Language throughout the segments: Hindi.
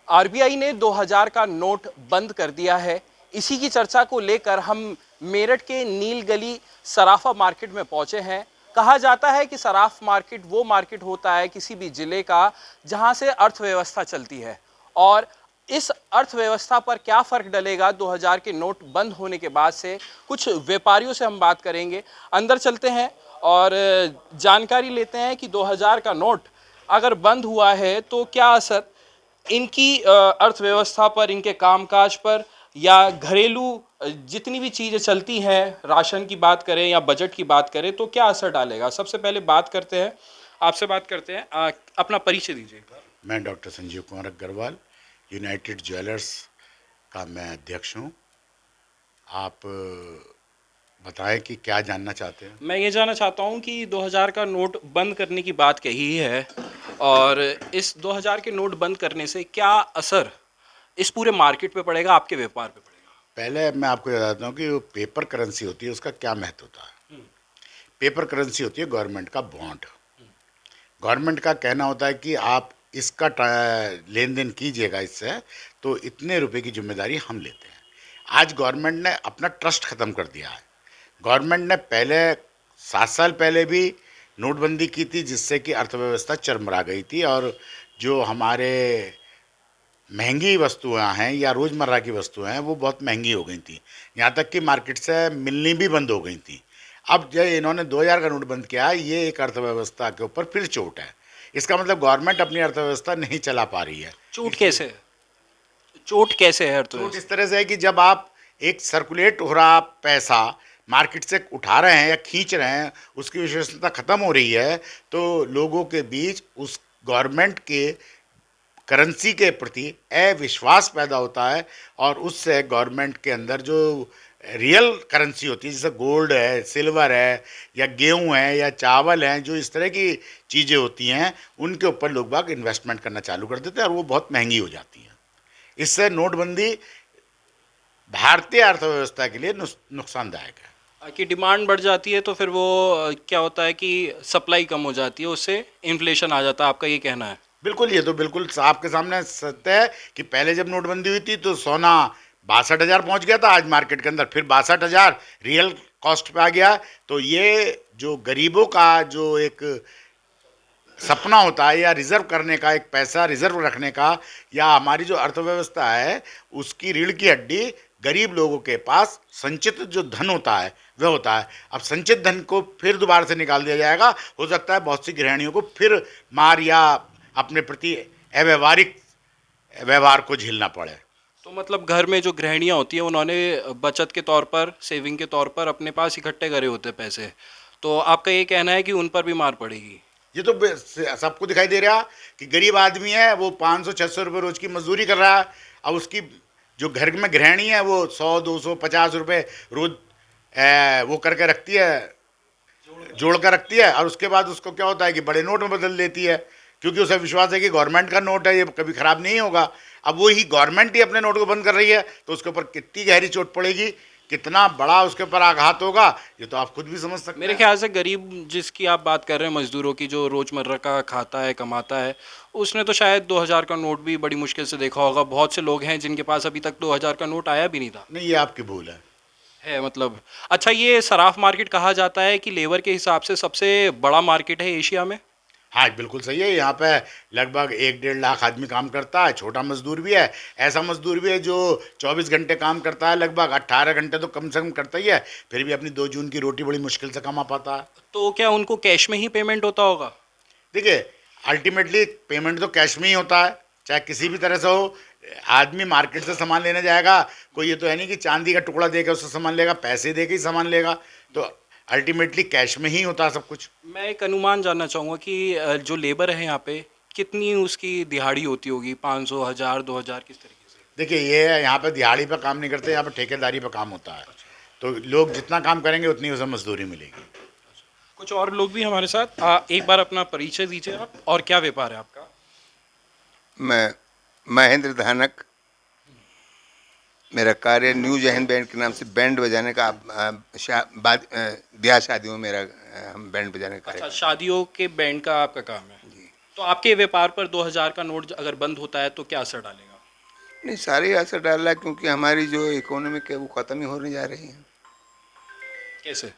आरबीआई ने 2000 का नोट बंद कर दिया है। इसी की चर्चा को लेकर हम मेरठ के नीलगली सराफा मार्केट में पहुंचे हैं। कहा जाता है कि सराफ मार्केट वो मार्केट होता है किसी भी जिले का जहां से अर्थव्यवस्था चलती है, और इस अर्थव्यवस्था पर क्या फर्क डलेगा 2000 के नोट बंद होने के बाद से, कुछ व्यापारियों से हम बात करेंगे। अंदर चलते हैं और जानकारी लेते हैं कि 2000 का नोट अगर बंद हुआ है तो क्या असर इनकी अर्थव्यवस्था पर, इनके कामकाज पर, या घरेलू जितनी भी चीज़ें चलती हैं, राशन की बात करें या बजट की बात करें, तो क्या असर डालेगा। सबसे पहले बात करते हैं, आपसे बात करते हैं, अपना परिचय दीजिए। मैं doctor Sanjeev Kumar Agarwal, united jewellers का मैं अध्यक्ष हूँ। आप बताएं कि क्या जानना चाहते हैं। मैं ये जानना चाहता हूँ कि 2000 का नोट बंद करने की बात कही है, और इस 2000 के नोट बंद करने से क्या असर इस पूरे मार्केट पे पड़ेगा, आपके व्यापार पे पड़ेगा। पहले मैं आपको बताता हूँ कि वो पेपर करेंसी होती है, उसका क्या महत्व होता है। पेपर करेंसी होती है गवर्नमेंट का बॉन्ड। गवर्नमेंट का कहना होता है कि आप इसका लेन देन कीजिएगा, इससे तो इतने रुपए की जिम्मेदारी हम लेते हैं। आज गवर्नमेंट ने अपना ट्रस्ट ख़त्म कर दिया है। गवर्नमेंट ने पहले 7 साल पहले भी नोटबंदी की थी, जिससे कि अर्थव्यवस्था चरमरा गई थी, और जो हमारे महंगी वस्तुएं हैं या रोज़मर्रा की वस्तुएं हैं वो बहुत महंगी हो गई थी, यहाँ तक कि मार्केट से मिलनी भी बंद हो गई थी। अब जब इन्होंने 2000 का नोट बंद किया है, ये एक अर्थव्यवस्था के ऊपर फिर चोट है। इसका मतलब गवर्नमेंट अपनी अर्थव्यवस्था नहीं चला पा रही है। चोट कैसे है, चोट कैसे है चोट इस तरह से है कि जब आप एक सर्कुलेट हो रहा पैसा मार्केट से उठा रहे हैं या खींच रहे हैं, उसकी विश्वसनीयता ख़त्म हो रही है, तो लोगों के बीच उस गवर्नमेंट के करेंसी के प्रति अविश्वास पैदा होता है, और उससे गवर्नमेंट के अंदर जो रियल करेंसी होती है, जैसे गोल्ड है, सिल्वर है, या गेहूं है, या चावल हैं, जो इस तरह की चीज़ें होती हैं, उनके ऊपर लोग बाग इन्वेस्टमेंट करना चालू कर देते हैं, और वो बहुत महंगी हो जाती हैं। इससे नोटबंदी भारतीय अर्थव्यवस्था के लिए नुकसानदायक है। कि डिमांड बढ़ जाती है तो फिर वो क्या होता है कि सप्लाई कम हो जाती है, उससे इन्फ्लेशन आ जाता है, आपका ये कहना है। बिल्कुल, ये तो बिल्कुल आपके सामने सत्य है कि पहले जब नोटबंदी हुई थी तो सोना 62,000 पहुंच गया था, आज मार्केट के अंदर फिर 62,000 रियल कॉस्ट पे आ गया। तो ये जो गरीबों का जो एक सपना होता है, या रिजर्व करने का, एक पैसा रिजर्व रखने का, या हमारी जो अर्थव्यवस्था है उसकी रीढ़ की हड्डी गरीब लोगों के पास संचित जो धन होता है वह होता है। अब संचित धन को फिर दोबारा से निकाल दिया जाएगा, हो सकता है बहुत सी गृहिणियों को फिर मार या अपने प्रति अव्यवहारिक व्यवहार को झेलना पड़े। तो मतलब घर में जो गृहिणियाँ होती हैं उन्होंने बचत के तौर पर, सेविंग के तौर पर अपने पास इकट्ठे करे होते हैं पैसे, तो आपका ये कहना है कि उन पर भी मार पड़ेगी। ये तो सबको दिखाई दे रहा कि गरीब आदमी है, वो 500-600 रुपये रोज की मजदूरी कर रहा है। अब उसकी जो घर में गृहिणी है वो 100-250 रुपये रोज वो करके रखती है, जोड़ कर रखती है, और उसके बाद उसको क्या होता है कि बड़े नोट में बदल देती है, क्योंकि उसे विश्वास है कि गवर्नमेंट का नोट है, ये कभी ख़राब नहीं होगा। अब वो ही गवर्नमेंट ही अपने नोट को बंद कर रही है, तो उसके ऊपर कितनी गहरी चोट पड़ेगी, कितना बड़ा उसके ऊपर आघात होगा, ये तो आप खुद भी समझ सकते हैं। मेरे ख्याल से गरीब जिसकी आप बात कर रहे हैं, मजदूरों की, जो रोज़मर्रा का खाता है, कमाता है, उसने तो शायद 2000 का नोट भी बड़ी मुश्किल से देखा होगा। बहुत से लोग हैं जिनके पास अभी तक 2000 का नोट आया भी नहीं था। नहीं, ये आपकी भूल है मतलब। अच्छा, ये सराफ मार्केट कहा जाता है कि लेबर के हिसाब से सबसे बड़ा मार्केट है एशिया में। हाँ, बिल्कुल सही है। यहाँ पे लगभग 1-1.5 लाख आदमी काम करता है। छोटा मजदूर भी है, ऐसा मजदूर भी है जो 24 घंटे काम करता है, लगभग 18 घंटे तो कम से कम करता ही है, फिर भी अपनी 2 जून की रोटी बड़ी मुश्किल से कमा पाता है। तो क्या उनको कैश में ही पेमेंट होता होगा। देखिए, अल्टीमेटली पेमेंट तो कैश में ही होता है, चाहे किसी भी तरह से हो। आदमी मार्केट से सामान लेने जाएगा, कोई ये तो है नहीं कि चांदी का टुकड़ा दे के उससे सामान लेगा, पैसे दे के ही सामान लेगा, तो अल्टीमेटली कैश में ही होता है सब कुछ। मैं एक अनुमान जानना चाहूँगा कि जो लेबर है यहाँ पे, कितनी उसकी दिहाड़ी होती होगी, 500, 1000, 2000, किस तरीके से। देखिए, ये यहाँ पे दिहाड़ी पे काम नहीं करते, यहाँ पे ठेकेदारी पे काम होता है। तो लोग जितना काम करेंगे उतनी उसे मजदूरी मिलेगी। कुछ और लोग भी हमारे साथ, एक बार अपना परिचय दीजिए आप, और क्या व्यापार है आपका। मैं महेंद्र धानक, मेरा कार्य न्यू जैन बैंड के नाम से बैंड बजाने का, ब्याह शादियों में मेरा हम बैंड बजाने का। अच्छा, शादियों के बैंड का आपका काम है जी। तो आपके व्यापार पर 2000 का नोट अगर बंद होता है तो क्या असर डालेगा। नहीं, सारे असर डाल रहा है क्योंकि हमारी जो इकोनॉमिक है वो ख़त्म ही होने जा रही है। कैसे?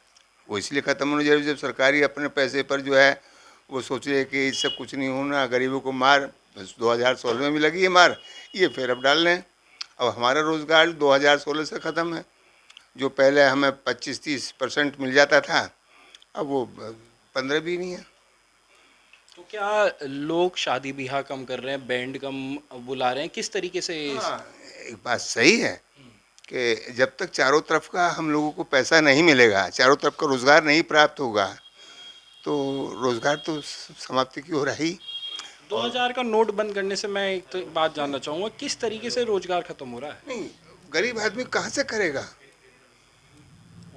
वो इसलिए ख़त्म होने जा रही है, जब सरकारी अपने पैसे पर जो है वो सोच रही है कि इससे कुछ नहीं होना, गरीबों को मार, बस 2016 में भी लगी है मार, ये फिर अब डाल रहे हैं। अब हमारा रोज़गार 2016 से ख़त्म है। जो पहले हमें 25-30% मिल जाता था, अब वो 15 भी नहीं है। तो क्या लोग शादी ब्याह कम कर रहे हैं, बैंड कम बुला रहे हैं, किस तरीके से हाँ, एक बात सही है कि जब तक चारों तरफ का हम लोगों को पैसा नहीं मिलेगा, चारों तरफ का रोज़गार नहीं प्राप्त होगा, तो रोज़गार तो समाप्ति की हो रही। 2000 का नोट बंद करने से मैं एक तो बात जानना चाहूँगा, किस तरीके से रोजगार खत्म हो रहा है? नहीं, गरीब आदमी कहाँ से करेगा?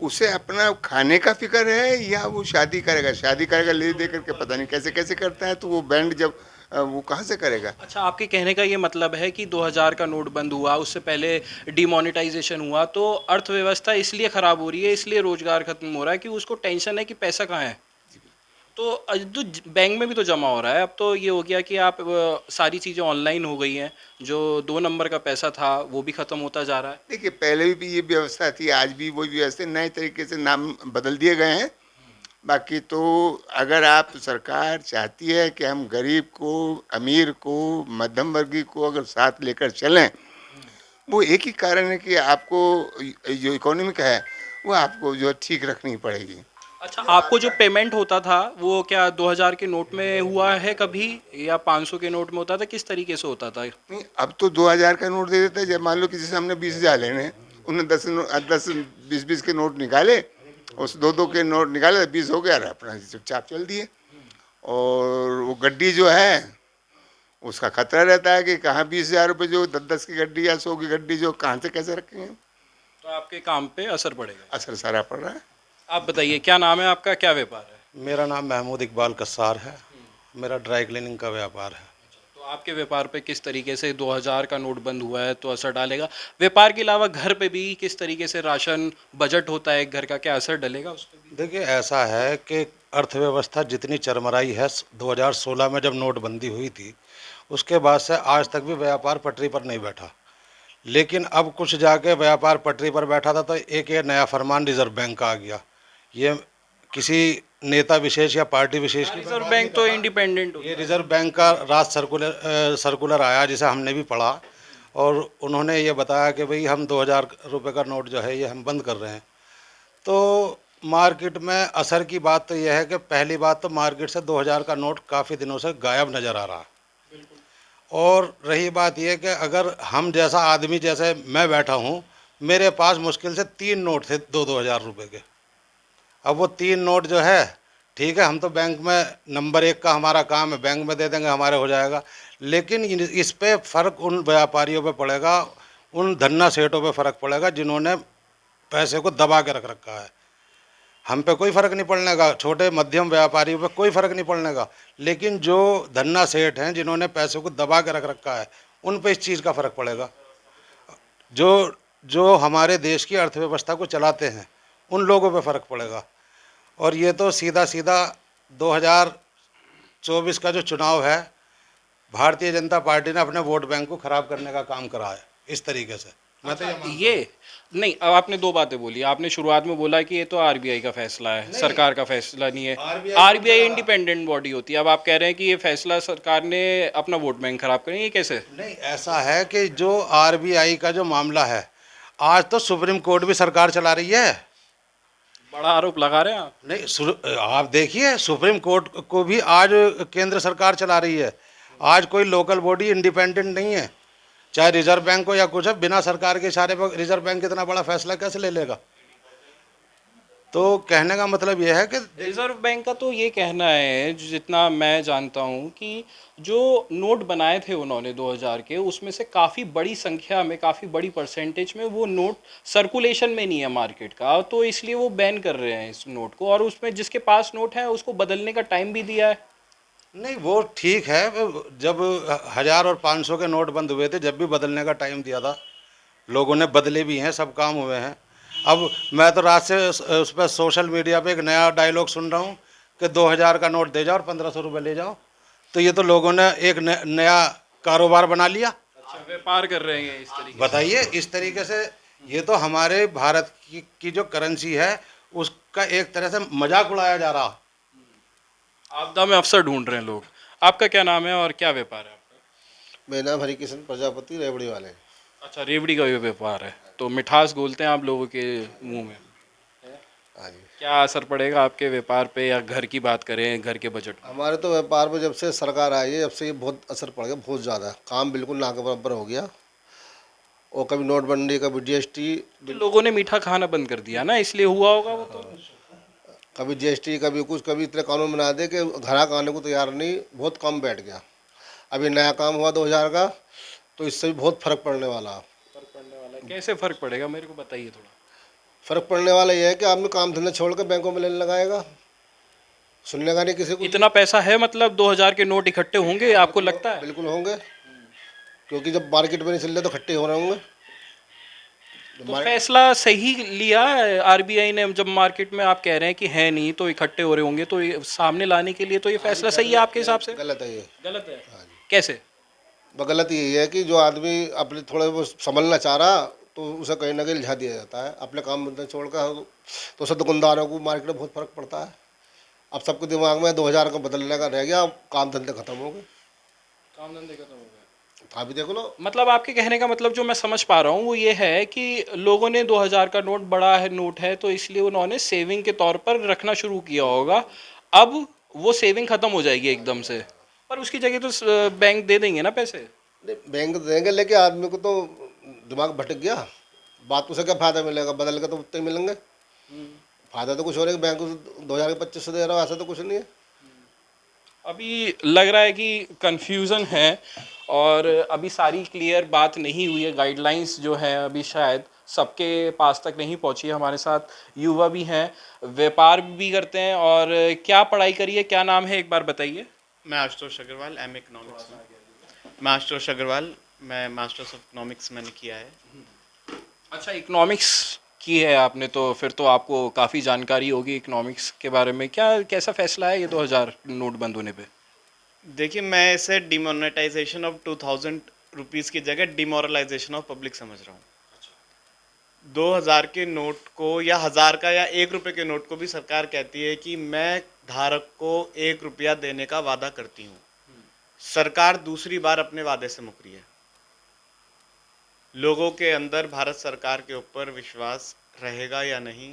उसे अपना खाने का फिक्र है या वो शादी करेगा ले दे करके, पता नहीं कैसे कैसे करता है, तो वो बैंड जब वो कहाँ से करेगा? अच्छा, आपके कहने का ये मतलब है कि 2000 का नोट बंद हुआ, उससे पहले डिमोनेटाइजेशन हुआ, तो अर्थव्यवस्था इसलिए खराब हो रही है, इसलिए रोजगार खत्म हो रहा है कि उसको टेंशन है कि पैसा कहाँ है। तो तो बैंक में भी तो जमा हो रहा है। अब तो ये हो गया कि आप सारी चीज़ें ऑनलाइन हो गई हैं, जो 2 नंबर का पैसा था वो भी ख़त्म होता जा रहा है। देखिए, पहले भी ये व्यवस्था थी, आज भी वही व्यवस्था, नए तरीके से नाम बदल दिए गए हैं। बाकी तो अगर आप सरकार चाहती है कि हम गरीब को, अमीर को, मध्यम वर्गीय को अगर साथ लेकर चलें, वो एक ही कारण है कि आपको जो इकोनॉमिक है वो आपको जो है ठीक रखनी पड़ेगी। अच्छा, आपको जो पेमेंट होता था वो क्या 2000 के नोट में हुआ है कभी, या 500 के नोट में होता था, किस तरीके से होता था? नहीं, अब तो 2000 का नोट दे देता है। जब मान लो किसी से हमने 20,000 लेने हैं, उन्होंने 10-20 के नोट निकाले, उस 2-2 के नोट निकाले, 20 हो गया, अपना चुपचाप चल दिए। और वो गड्डी जो है उसका खतरा रहता है कि कहाँ 20,000 रुपये जो 10-10 की गड्डी या 100 की गड्डी जो कहाँ से कैसे रखेंगे। तो आपके काम पे असर पड़ेगा। असर सारा पड़ रहा है। आप बताइए, क्या नाम है आपका, क्या व्यापार है? मेरा नाम महमूद इकबाल कस्सार है। मेरा ड्राई क्लीनिंग का व्यापार है। तो आपके व्यापार पे किस तरीके से 2000 का नोट बंद हुआ है तो असर डालेगा? व्यापार के अलावा घर पे भी किस तरीके से राशन बजट होता है एक घर का, क्या असर डलेगा उस पर भी? देखिए, ऐसा है कि अर्थव्यवस्था जितनी चरमराई है, 2016 में जब नोटबंदी हुई थी उसके बाद से आज तक भी व्यापार पटरी पर नहीं बैठा। लेकिन अब कुछ जाके व्यापार पटरी पर बैठा था तो एक ये नया फरमान रिजर्व बैंक का आ गया। ये किसी नेता विशेष या पार्टी विशेष की रिजर्व बैंक तो इंडिपेंडेंट ये रिजर्व बैंक का राज सर्कुलर आया, जिसे हमने भी पढ़ा, और उन्होंने ये बताया कि भाई हम 2000 रुपये का नोट जो है ये हम बंद कर रहे हैं। तो मार्केट में असर की बात तो यह है कि पहली बात तो मार्केट से 2000 का नोट काफ़ी दिनों से गायब नज़र आ रहा है। और रही बात यह कि अगर हम जैसा आदमी, जैसे मैं बैठा हूँ, मेरे पास मुश्किल से 3 नोट थे 2-2000 रुपये के। अब वो 3 नोट जो है, ठीक है, हम तो बैंक में नंबर 1 का हमारा काम है, बैंक में दे देंगे, हमारे हो जाएगा। लेकिन इस पे फ़र्क उन व्यापारियों पे पड़ेगा, उन धन्ना सेठों पे फ़र्क पड़ेगा जिन्होंने पैसे को दबा के रख रखा है। हम पे कोई फ़र्क नहीं पड़ने का, छोटे मध्यम व्यापारियों पे कोई फ़र्क नहीं पड़ने का, लेकिन जो धन्ना सेठ हैं जिन्होंने पैसे को दबा के रख रखा है, उन पे इस चीज़ का फ़र्क पड़ेगा। जो हमारे देश की अर्थव्यवस्था को चलाते हैं उन लोगों पे फ़र्क पड़ेगा। और ये तो सीधा सीधा 2024 का जो चुनाव है, भारतीय जनता पार्टी ने अपने वोट बैंक को ख़राब करने का काम करा है इस तरीके से। मैं तो ये नहीं, अब आपने 2 बातें बोली। आपने शुरुआत में बोला कि ये तो आरबीआई का फैसला है, सरकार का फैसला नहीं है। आरबीआई इंडिपेंडेंट बॉडी होती है। अब आप कह रहे हैं कि ये फैसला सरकार ने अपना वोट बैंक खराब करें, ये कैसे? नहीं, ऐसा है कि जो आरबीआई का जो मामला है, आज तो सुप्रीम कोर्ट भी सरकार चला रही है। बड़ा आरोप लगा रहे हैं आप। नहीं, आप देखिए, सुप्रीम कोर्ट को भी आज केंद्र सरकार चला रही है। आज कोई लोकल बॉडी इंडिपेंडेंट नहीं है, चाहे रिजर्व बैंक हो या कुछ है, बिना सरकार के इशारे पर रिजर्व बैंक इतना बड़ा फैसला कैसे ले लेगा? तो कहने का मतलब यह है कि रिजर्व बैंक का तो ये कहना है, जितना मैं जानता हूँ, कि जो नोट बनाए थे उन्होंने 2000 के, उसमें से काफ़ी बड़ी संख्या में, काफ़ी बड़ी परसेंटेज में वो नोट सर्कुलेशन में नहीं है मार्केट का, तो इसलिए वो बैन कर रहे हैं इस नोट को। और उसमें जिसके पास नोट है उसको बदलने का टाइम भी दिया है। नहीं, वो ठीक है। जब 1000 और 500 के नोट बंद हुए थे, जब भी बदलने का टाइम दिया था, लोगों ने बदले भी हैं, सब काम हुए हैं। अब मैं तो रात से उस पर सोशल मीडिया पे एक नया डायलॉग सुन रहा हूँ कि 2000 का नोट दे जाओ और 1500 रुपये ले जाओ। तो ये तो लोगों ने एक नया कारोबार बना लिया। अच्छा, व्यापार कर रहे हैं इस तरीके बताइए, इस तरीके से ये तो हमारे भारत की जो करेंसी है उसका एक तरह से मजाक उड़ाया जा रहा। से। आपदा में अवसर ढूंढ रहे हैं लोग। आपका क्या नाम है और क्या व्यापार है आपका? मेरा नाम हरिकिशन प्रजापति रेवड़ी वाले। अच्छा, रेवड़ी का भी व्यापार है, तो मिठास घोलते हैं आप लोगों के मुंह में। हाँ जी। क्या असर पड़ेगा आपके व्यापार पे, या घर की बात करें, घर के बजट में? हमारे तो व्यापार में जब से सरकार आई है जब से ये बहुत असर पड़ गया, बहुत ज़्यादा काम बिल्कुल ना के बराबर हो गया। और कभी नोटबंदी, कभी जीएसटी, तो लोगों ने मीठा खाना बंद कर दिया ना, इसलिए हुआ होगा वो तो। कभी जीएसटी, कभी कुछ, कभी इतने कानून बना दे कि ग्राहक आने को तैयार नहीं, बहुत कम बैठ गया। अभी नया काम हुआ 2000 का, तो इससे भी बहुत फर्क पड़ने वाला। फर्क पड़ने वाला है, कैसे फर्क पड़ेगा मेरे को बताइए थोड़ा। फर्क पड़ने वाला ये है कि आदमी काम धंधा छोड़ कर बैंकों में लेने लगाएगा, सुनने का नहीं किसी को। इतना पैसा है, मतलब 2000 के नोट इकट्ठे होंगे आपको लगता है? बिल्कुल होंगे, क्योंकि जब मार्केट में नहीं चल रहे तो इकट्ठे हो रहे होंगे। तो फैसला सही लिया आरबीआई ने, जब मार्केट में आप कह रहे हैं कि है नहीं तो इकट्ठे हो रहे होंगे, तो ये सामने लाने के लिए तो ये फैसला सही है आपके हिसाब से? गलत है ये। गलत है? कैसे? गलत यही है कि जो आदमी अपने थोड़े वो संभलना चाह रहा तो उसे कहीं ना कहीं लिझा दिया जाता है अपने काम धंधे छोड़कर। तो उसे दुकानदारों को मार्केट में बहुत फर्क पड़ता है। अब सबके दिमाग में 2000 का बदलने का रह गया, काम धंधे खत्म हो गए। काम धंधे खत्म हो गए। आप भी देख लो। मतलब आपके कहने का मतलब जो मैं समझ पा रहा हूँ वो ये है कि लोगों ने 2000 का नोट, बड़ा है नोट है, तो इसलिए उन्होंने सेविंग के तौर पर रखना शुरू किया होगा। अब वो सेविंग खत्म हो जाएगी एकदम से, पर उसकी जगह तो बैंक दे देंगे ना पैसे। नहीं, बैंक देंगे, लेकिन आदमी को तो दिमाग भटक गया। बात को से क्या फायदा मिलेगा, बदल के तो उतने ही मिलेंगे। फायदा तो कुछ हो रहा है कि बैंक को 2000 के 2500 दे रहा हो, ऐसा तो कुछ नहीं है। अभी लग रहा है कि कंफ्यूजन है, और अभी सारी क्लियर बात नहीं हुई है। गाइडलाइंस जो है अभी शायद सबके पास तक नहीं पहुंची है। हमारे साथ युवा भी हैं, व्यापार भी करते हैं। और क्या पढ़ाई करी है, क्या नाम है, एक बार बताइए। मैं आशुतोष अग्रवाल, एम इकोनॉमिक्स में। मैं आशुतोष अग्रवाल, मैं मास्टर्स ऑफ इकोनॉमिक्स मैंने किया है। अच्छा, इकोनॉमिक्स की है आपने, तो फिर तो आपको काफ़ी जानकारी होगी इकोनॉमिक्स के बारे में। क्या कैसा फैसला है ये 2000 नोट बंद होने पे? देखिए, मैं इसे डिमोनेटाइजेशन ऑफ 2000 रुपीज़ की जगह डिमोरलाइजेशन ऑफ पब्लिक समझ रहा हूँ। 2000 के नोट को या 1000 का या 1 रुपये के नोट को भी सरकार कहती है कि मैं धारक को 1 रुपया देने का वादा करती हूँ। सरकार दूसरी बार अपने वादे से मुकरी है। लोगों के अंदर भारत सरकार के ऊपर विश्वास रहेगा या नहीं,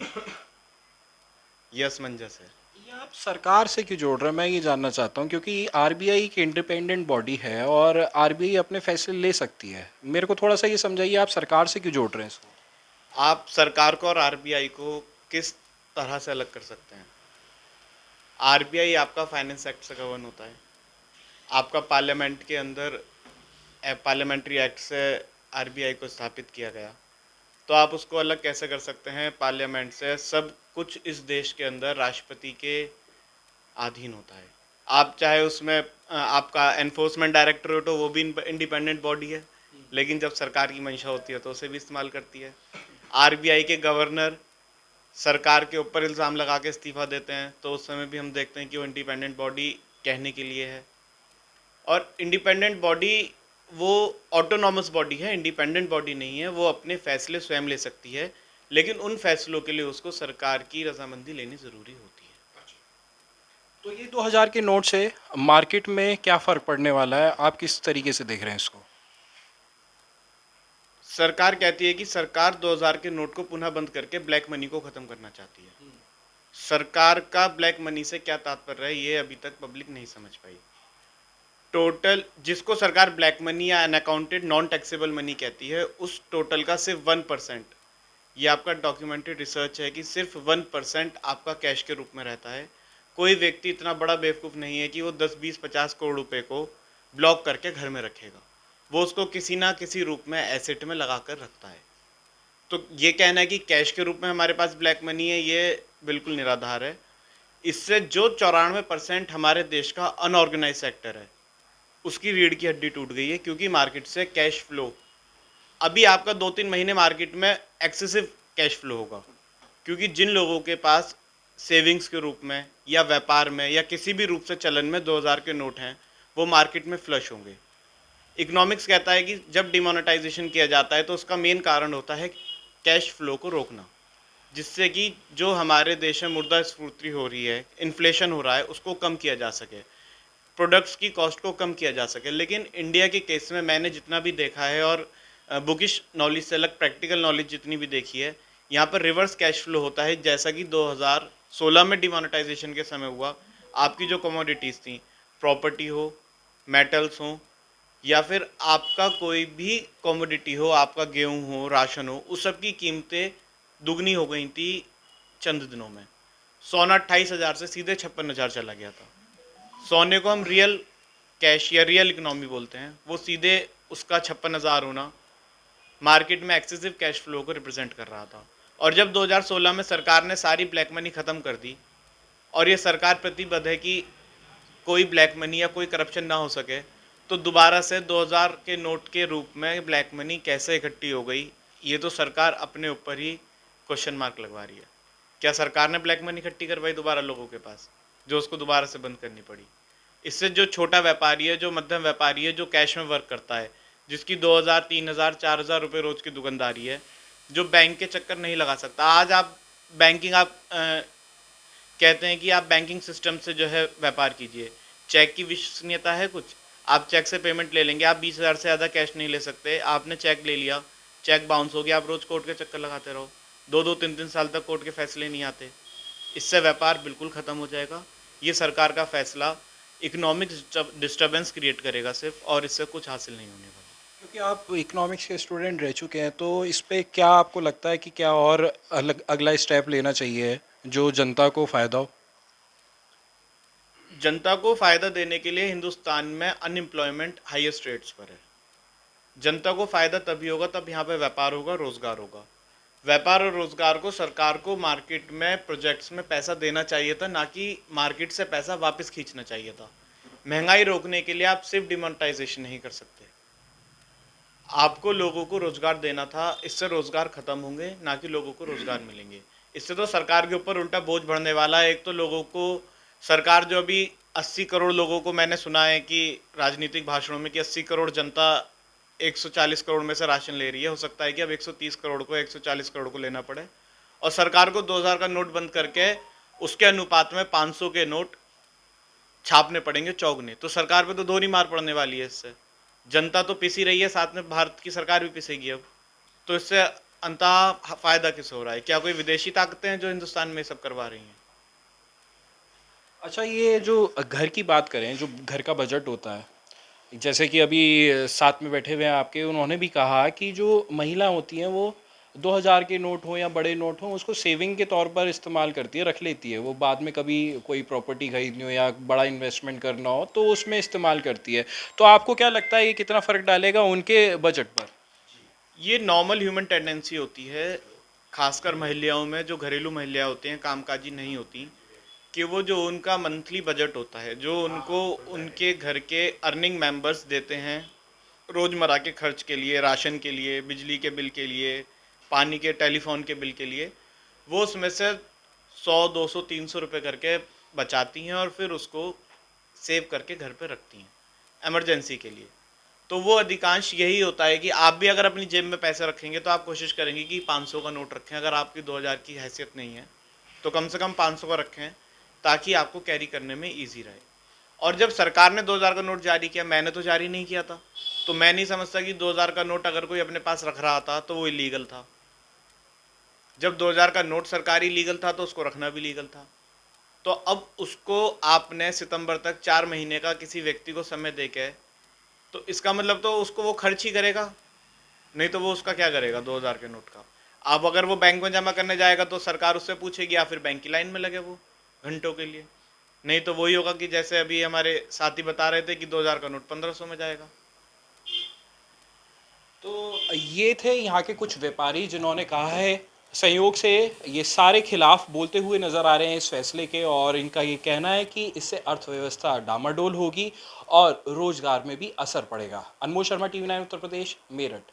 यह असमंजस है। ये आप सरकार से क्यों जोड़ रहे हैं, मैं ये जानना चाहता हूँ, क्योंकि आरबीआई एक इंडिपेंडेंट बॉडी है और आरबीआई अपने फैसले ले सकती है। मेरे को थोड़ा सा ये समझाइए, आप सरकार से क्यों जोड़ रहे हैं इसको? आप सरकार को और आरबीआई को किस तरह से अलग कर सकते हैं? आरबीआई आपका फाइनेंस एक्ट से गवर्न होता है। आपका पार्लियामेंट के अंदर पार्लियामेंट्री एक्ट से आरबीआई को स्थापित किया गया, तो आप उसको अलग कैसे कर सकते हैं पार्लियामेंट से? सब कुछ इस देश के अंदर राष्ट्रपति के अधीन होता है। आप चाहे उसमें आपका एनफोर्समेंट डायरेक्टरेट हो, वो भी इंडिपेंडेंट बॉडी है, लेकिन जब सरकार की मंशा होती है तो उसे भी इस्तेमाल करती है। आरबीआई के गवर्नर सरकार के ऊपर इल्ज़ाम लगा के इस्तीफा देते हैं, तो उस समय भी हम देखते हैं कि वो इंडिपेंडेंट बॉडी कहने के लिए है। और इंडिपेंडेंट बॉडी वो ऑटोनॉमस बॉडी है, इंडिपेंडेंट बॉडी नहीं है। वो अपने फैसले स्वयं ले सकती है, लेकिन उन फैसलों के लिए उसको सरकार की रजामंदी लेनी ज़रूरी होती है। तो ये 2000 के नोट से मार्केट में क्या फ़र्क पड़ने वाला है, आप किस तरीके से देख रहे हैं इसको? सरकार कहती है कि सरकार 2000 के नोट को पुनः बंद करके ब्लैक मनी को ख़त्म करना चाहती है। सरकार का ब्लैक मनी से क्या तात्पर्य है, ये अभी तक पब्लिक नहीं समझ पाई। टोटल जिसको सरकार ब्लैक मनी या अनअकाउंटेड नॉन टैक्सेबल मनी कहती है, उस टोटल का सिर्फ 1%, ये आपका डॉक्यूमेंटेड रिसर्च है कि सिर्फ 1% आपका कैश के रूप में रहता है। कोई व्यक्ति इतना बड़ा बेवकूफ़ नहीं है कि वो 10, 20, 50 करोड़ रुपए को ब्लॉक करके घर में रखेगा। वो उसको किसी ना किसी रूप में एसेट में लगा कर रखता है। तो ये कहना है कि कैश के रूप में हमारे पास ब्लैक मनी है, ये बिल्कुल निराधार है। इससे जो 94% हमारे देश का अनऑर्गेनाइज सेक्टर है, उसकी रीढ़ की हड्डी टूट गई है, क्योंकि मार्केट से कैश फ्लो अभी आपका 2-3 महीने मार्केट में एक्सेसिव कैश फ्लो होगा, क्योंकि जिन लोगों के पास सेविंग्स के रूप में या व्यापार में या किसी भी रूप से चलन में 2000 के नोट हैं, वो मार्केट में फ्लश होंगे। इकोनॉमिक्स कहता है कि जब डिमोनेटाइजेशन किया जाता है तो उसका मेन कारण होता है कैश फ्लो को रोकना, जिससे कि जो हमारे देश में मुद्रास्फीति हो रही है, इन्फ्लेशन हो रहा है, उसको कम किया जा सके, प्रोडक्ट्स की कॉस्ट को कम किया जा सके। लेकिन इंडिया के केस में मैंने जितना भी देखा है और बुकिश नॉलेज से अलग प्रैक्टिकल नॉलेज जितनी भी देखी है, यहाँ पर रिवर्स कैश फ्लो होता है, जैसा कि 2016 में डिमोनेटाइजेशन के समय हुआ। आपकी जो कमोडिटीज़ थी, प्रॉपर्टी हो, मेटल्स हो, या फिर आपका कोई भी कमोडिटी हो, आपका गेहूं हो, राशन हो, उस सब की कीमतें दुगनी हो गई थी चंद दिनों में। सोना 28,000 से सीधे 56,000 चला गया था। सोने को हम रियल कैश या रियल इकोनॉमी बोलते हैं, वो सीधे उसका 56,000 होना मार्केट में एक्सेसिव कैश फ्लो को रिप्रेजेंट कर रहा था। और जब 2016 में सरकार ने सारी ब्लैक मनी ख़त्म कर दी और ये सरकार प्रतिबद्ध है कि कोई ब्लैक मनी या कोई करप्शन ना हो सके, तो दोबारा से 2000 के नोट के रूप में ब्लैक मनी कैसे इकट्ठी हो गई, ये तो सरकार अपने ऊपर ही क्वेश्चन मार्क लगवा रही है। क्या सरकार ने ब्लैक मनी इकट्ठी करवाई दोबारा लोगों के पास, जो उसको दोबारा से बंद करनी पड़ी? इससे जो छोटा व्यापारी है, जो मध्यम व्यापारी है, जो कैश में वर्क करता है, जिसकी 2000, 3000, 4000 रुपये रोज की दुकानदारी है, जो बैंक के चक्कर नहीं लगा सकता। आज आप बैंकिंग कहते हैं कि आप बैंकिंग सिस्टम से जो है व्यापार कीजिए, चेक की विश्वसनीयता है कुछ? आप चेक से पेमेंट ले लेंगे, आप 20,000 से ज़्यादा कैश नहीं ले सकते। आपने चेक ले लिया, चेक बाउंस हो गया, आप रोज़ कोर्ट के चक्कर लगाते रहो, 2-2, 3-3 साल तक कोर्ट के फैसले नहीं आते। इससे व्यापार बिल्कुल ख़त्म हो जाएगा। ये सरकार का फैसला इकोनॉमिक डिस्टर्बेंस क्रिएट करेगा सिर्फ, और इससे कुछ हासिल नहीं होने वाला। क्योंकि आप इकोनॉमिक्स के स्टूडेंट रह चुके हैं, तो इस पे क्या आपको लगता है कि क्या और अलग अगला स्टेप लेना चाहिए जो जनता को फ़ायदा हो? जनता को फ़ायदा देने के लिए हिंदुस्तान में अनएम्प्लॉयमेंट हाईएस्ट रेट्स पर है। जनता को फ़ायदा तभी होगा तब यहाँ पे व्यापार होगा, रोज़गार होगा। व्यापार और रोज़गार को सरकार को मार्केट में प्रोजेक्ट्स में पैसा देना चाहिए था, ना कि मार्केट से पैसा वापस खींचना चाहिए था। महंगाई रोकने के लिए आप सिर्फ डिमोनेटाइजेशन नहीं कर सकते, आपको लोगों को रोज़गार देना था। इससे रोज़गार ख़त्म होंगे, ना कि लोगों को रोज़गार मिलेंगे। इससे तो सरकार के ऊपर उल्टा बोझ बढ़ने वाला है। एक तो लोगों को सरकार जो अभी 80 करोड़ लोगों को, मैंने सुना है कि राजनीतिक भाषणों में कि 80 करोड़ जनता 140 करोड़ में से राशन ले रही है। हो सकता है कि अब 130 करोड़ को 140 करोड़ को लेना पड़े, और सरकार को 2000 का नोट बंद करके उसके अनुपात में 500 के नोट छापने पड़ेंगे चौगुने। तो सरकार पे तो दोहरी मार पड़ने वाली है। इससे जनता तो पिसी रही है, साथ में भारत की सरकार भी पिसेगी अब। तो इससे अंततः फ़ायदा किसे हो रहा है? क्या कोई विदेशी ताकतें हैं जो हिंदुस्तान में सब करवा रही हैं? अच्छा, ये जो घर की बात करें, जो घर का बजट होता है, जैसे कि अभी साथ में बैठे हुए हैं आपके, उन्होंने भी कहा कि जो महिला होती हैं वो 2000 के नोट हो या बड़े नोट हो, उसको सेविंग के तौर पर इस्तेमाल करती है, रख लेती है। वो बाद में कभी कोई प्रॉपर्टी खरीदनी हो या बड़ा इन्वेस्टमेंट करना हो तो उसमें इस्तेमाल करती है। तो आपको क्या लगता है ये कितना फ़र्क डालेगा उनके बजट पर? ये नॉर्मल ह्यूमन टेंडेंसी होती है, खासकर महिलाओं में। जो घरेलू महिलाएं होती हैं, कामकाजी नहीं होती, कि वो जो उनका मंथली बजट होता है, जो उनको उनके घर के अर्निंग मेंबर्स देते हैं रोज़मर्रा के खर्च के लिए, राशन के लिए, बिजली के बिल के लिए, पानी के, टेलीफोन के बिल के लिए, वो उसमें से 100, 200, 300 रुपये करके बचाती हैं और फिर उसको सेव करके घर पे रखती हैं इमरजेंसी के लिए। तो वो अधिकांश यही होता है कि आप भी अगर अपनी जेब में पैसे रखेंगे तो आप कोशिश करेंगे कि 500 का नोट रखें। अगर आपकी 2000 की हैसियत नहीं है तो कम से कम 500 का रखें, ताकि आपको कैरी करने में ईजी रहे। और जब सरकार ने 2000 का नोट जारी किया, मैंने तो जारी नहीं किया था, तो मैं नहीं समझता कि 2000 का नोट अगर कोई अपने पास रख रहा था तो वो इलीगल था। जब 2000 का नोट सरकारी लीगल था तो उसको रखना भी लीगल था। तो अब उसको आपने सितंबर तक 4 महीने का किसी व्यक्ति को समय दे के, तो इसका मतलब तो उसको वो खर्च ही करेगा, नहीं तो वो उसका क्या करेगा 2000 के नोट का? अब अगर वो बैंक में जमा करने जाएगा तो सरकार उससे पूछेगी, या फिर बैंक की लाइन में लगे वो घंटों के लिए। नहीं तो वही होगा कि जैसे अभी हमारे साथी बता रहे थे कि 2000 का नोट 1500 में जाएगा। तो ये थे यहाँ के कुछ व्यापारी जिन्होंने कहा है संयोग से ये सारे खिलाफ बोलते हुए नज़र आ रहे हैं इस फैसले के, और इनका ये कहना है कि इससे अर्थव्यवस्था डामाडोल होगी और रोजगार में भी असर पड़ेगा। अनमोल शर्मा, TV9 उत्तर प्रदेश, मेरठ।